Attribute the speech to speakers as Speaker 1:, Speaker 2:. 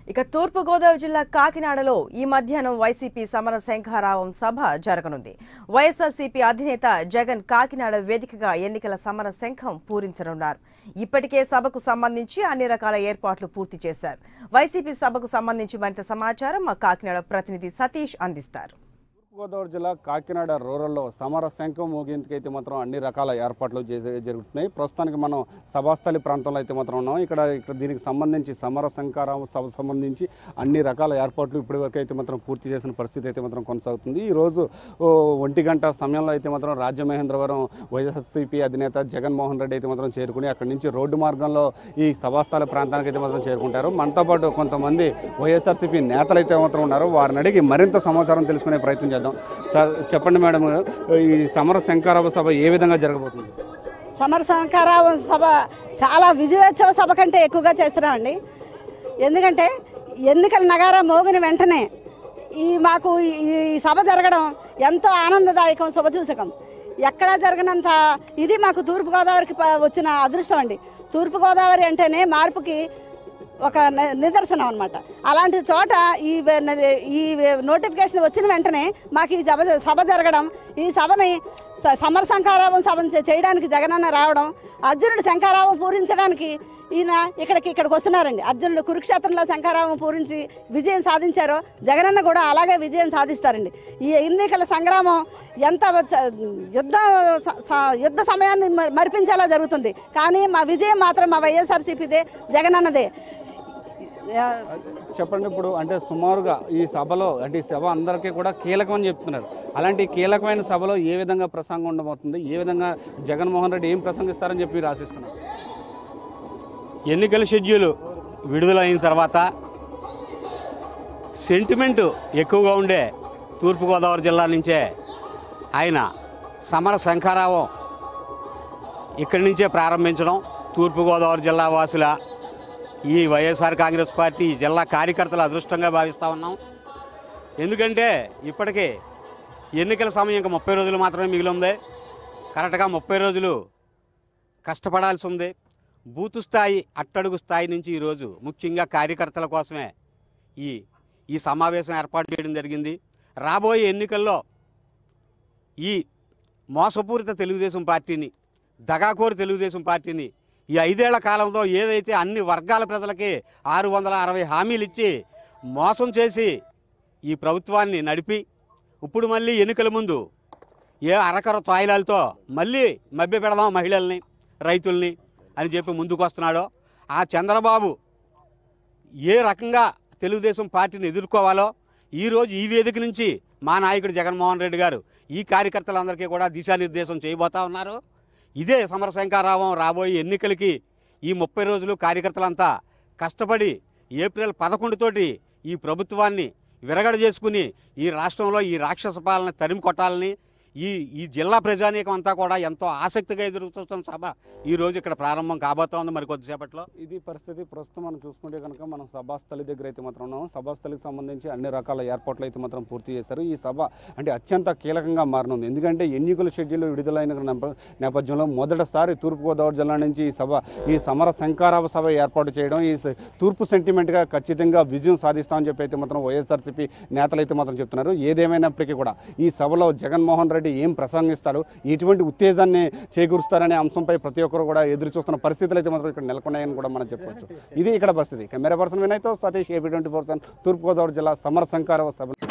Speaker 1: ఇక తూర్పుగోదావరి జిల్లా కాకినాడలో ఈ మధ్యాహ్నం వైసీపీ సమర శంఖారావం సభ జరగనుంది. వైఎస్ఆర్సీపీ అధినేత జగన్ కాకినాడ వేదికగా ఎన్నికల సమర శంఖం పూరించనున్నారు. ఇప్పటికే సభకు సంబంధించి అన్ని రకాల ఏర్పాట్లు పూర్తి చేశారు. వైసీపీ సభకు సంబంధించి మరింత సమాచారం మా కాకినాడ ప్రతినిధి సతీష్ అందిస్తారు.
Speaker 2: తూర్పుగోదావరి జిల్లా కాకినాడ రూరల్లో సమర శంఖం మోగేందుకైతే మాత్రం అన్ని రకాల ఏర్పాట్లు జరుగుతున్నాయి. ప్రస్తుతానికి మనం సభాస్థలి ప్రాంతంలో అయితే మాత్రం ఉన్నాం. ఇక్కడ దీనికి సంబంధించి సమర శంఖారావం సభ సంబంధించి అన్ని రకాల ఏర్పాట్లు ఇప్పటివరకు అయితే మాత్రం పూర్తి చేసిన పరిస్థితి అయితే మాత్రం కొనసాగుతుంది. ఈరోజు 1 గంట సమయంలో అయితే మాత్రం రాజమహేంద్రవరం వైఎస్ఆర్సీపీ అధినేత జగన్మోహన్ రెడ్డి అయితే మాత్రం చేరుకుని అక్కడి నుంచి రోడ్డు మార్గంలో ఈ సభాస్థలి ప్రాంతానికి అయితే మాత్రం చేరుకుంటారు. మనతో పాటు కొంతమంది వైఎస్ఆర్సీపీ నేతలు అయితే మాత్రం ఉన్నారు. వారిని అడిగి మరింత సమాచారం తెలుసుకునే ప్రయత్నం చేద్దాం. చెప్పండి మేడం, ఈ సమర శంఖారావ సభ ఏ విధంగా జరగబోతుంది?
Speaker 3: సమర శంఖారావం సభ చాలా విజయోత్సవ సభ కంటే ఎక్కువగా చేస్తున్నామండి. ఎందుకంటే ఎన్నికల నగారా మోగిన వెంటనే మాకు ఈ సభ జరగడం ఎంతో ఆనందదాయకం, శుభసూచకం. ఎక్కడా జరగనంత ఇది మాకు తూర్పుగోదావరికి వచ్చిన అదృష్టం అండి. తూర్పుగోదావరి అంటేనే మార్పుకి ఒక నిదర్శనం అన్నమాట. అలాంటి చోట ఈ నోటిఫికేషన్ వచ్చిన వెంటనే మాకు ఈ సభ జరగడం, ఈ సభని సమర శంఖారావం సభ చేయడానికి జగనన్న రావడం, అర్జునుడు శంఖారావం పూరించడానికి ఈయన ఇక్కడికి వస్తున్నారండి. అర్జునుడు కురుక్షేత్రంలో శంఖారావం పూరించి విజయం సాధించారో జగనన్న కూడా అలాగే విజయం సాధిస్తారండి. ఈ ఎన్నికల సంగ్రామం ఎంత యుద్ధ సమయాన్ని మరిపించేలా జరుగుతుంది. కానీ మా విజయం మాత్రం మా వైఎస్ఆర్సీపీదే, జగనన్నదే.
Speaker 2: చెప్పండి, ఇప్పుడు అంటే సుమారుగా ఈ సభలో అంటే ఈ సభ అందరికీ కూడా కీలకమని చెప్తున్నారు. అలాంటి కీలకమైన సభలో ఏ విధంగా ప్రసంగం ఉండబోతుంది, ఏ విధంగా జగన్మోహన్ రెడ్డి ఏం ప్రసంగిస్తారని చెప్పి ఆశిస్తున్నారు?
Speaker 4: ఎన్నికల షెడ్యూల్ విడుదలైన తర్వాత సెంటిమెంటు ఎక్కువగా ఉండే తూర్పుగోదావరి జిల్లా నుంచే ఆయన సమర శంఖారావం ఇక్కడి నుంచే ప్రారంభించడం తూర్పుగోదావరి జిల్లా వాసుల, ఈ వైఎస్ఆర్ కాంగ్రెస్ పార్టీ జిల్లా కార్యకర్తల అదృష్టంగా భావిస్తూ ఉన్నాం. ఎందుకంటే ఇప్పటికే ఎన్నికల సమయం ఇంకా 30 రోజులు మాత్రమే మిగిలి ఉంది. కరెక్ట్గా 30 రోజులు కష్టపడాల్సి ఉంది. బూతు స్థాయి, అట్టడుగు స్థాయి నుంచి ఈరోజు ముఖ్యంగా కార్యకర్తల కోసమే ఈ సమావేశం ఏర్పాటు చేయడం జరిగింది. రాబోయే ఎన్నికల్లో ఈ మోసపూరిత తెలుగుదేశం పార్టీని, దగాకోరు తెలుగుదేశం పార్టీని ఈ 5 ఏళ్ల కాలంలో ఏదైతే అన్ని వర్గాల ప్రజలకి 660 హామీలు ఇచ్చి మోసం చేసి ఈ ప్రభుత్వాన్ని నడిపి ఇప్పుడు మళ్ళీ ఎన్నికల ముందు ఏ అరకర తాయిలాలతో మళ్ళీ మభ్య పెడదాం మహిళల్ని, రైతుల్ని అని చెప్పి ముందుకు వస్తున్నాడో, ఆ చంద్రబాబు ఏ రకంగా తెలుగుదేశం పార్టీని ఎదుర్కోవాలో ఈరోజు ఈ వేదిక నుంచి మా నాయకుడు జగన్మోహన్ రెడ్డి గారు ఈ కార్యకర్తలందరికీ కూడా దిశానిర్దేశం చేయబోతా ఉన్నారు. ఇదే సమర శంఖారావం రాబోయే ఎన్నికలకి ఈ 30 రోజులు కార్యకర్తలంతా కష్టపడి ఏప్రిల్ 11 తోటి ఈ ప్రభుత్వాన్ని విరగడ చేసుకుని ఈ రాష్ట్రంలో ఈ రాక్షస పాలన తరిమి కొట్టాలని ఈ జిల్లా ప్రజానీకం అంతా కూడా ఎంతో ఆసక్తిగా ఎదురు చూస్తున్న సభ ఈరోజు ఇక్కడ ప్రారంభం కాబోతోంది మరి కొద్దిసేపట్లో.
Speaker 2: ఇది పరిస్థితి. ప్రస్తుతం మనం చూసుకుంటే కనుక మనం సభాస్థలి దగ్గర అయితే మాత్రం ఉన్నాం. సభాస్థలికి సంబంధించి అన్ని రకాల ఏర్పాట్లు అయితే మాత్రం పూర్తి చేశారు. ఈ సభ అంటే అత్యంత కీలకంగా మారనుంది. ఎందుకంటే ఎన్నికల షెడ్యూల్ విడుదలైన నేపథ్యంలో మొదటిసారి తూర్పుగోదావరి జిల్లా నుంచి ఈ సమర శంఖారావ సభ ఏర్పాటు చేయడం, ఈ తూర్పు సెంటిమెంట్గా ఖచ్చితంగా విజయం సాధిస్తామని చెప్పి అయితే మాత్రం వైఎస్ఆర్సీపీ నేతలు అయితే మాత్రం చెప్తున్నారు. ఏదేమైనప్పటికీ కూడా ఈ సభలో జగన్మోహన్ రెడ్డి ఏం ప్రసంగిస్తాడు, ఎటువంటి ఉత్తేజాన్ని చేకూరుస్తారనే అంశంపై ప్రతి ఒక్కరు కూడా ఎదురు చూస్తున్న పరిస్థితులు అయితే మాత్రం ఇక్కడ నెలకొన్నాయని కూడా మనం చెప్పవచ్చు. ఇది ఇక్కడ పరిస్థితి. కెమెరా పర్సన్ వినయ్తో సతీష్, AP24 తూర్పుగోదావరి జిల్లా సమర శంఖారావ సభ.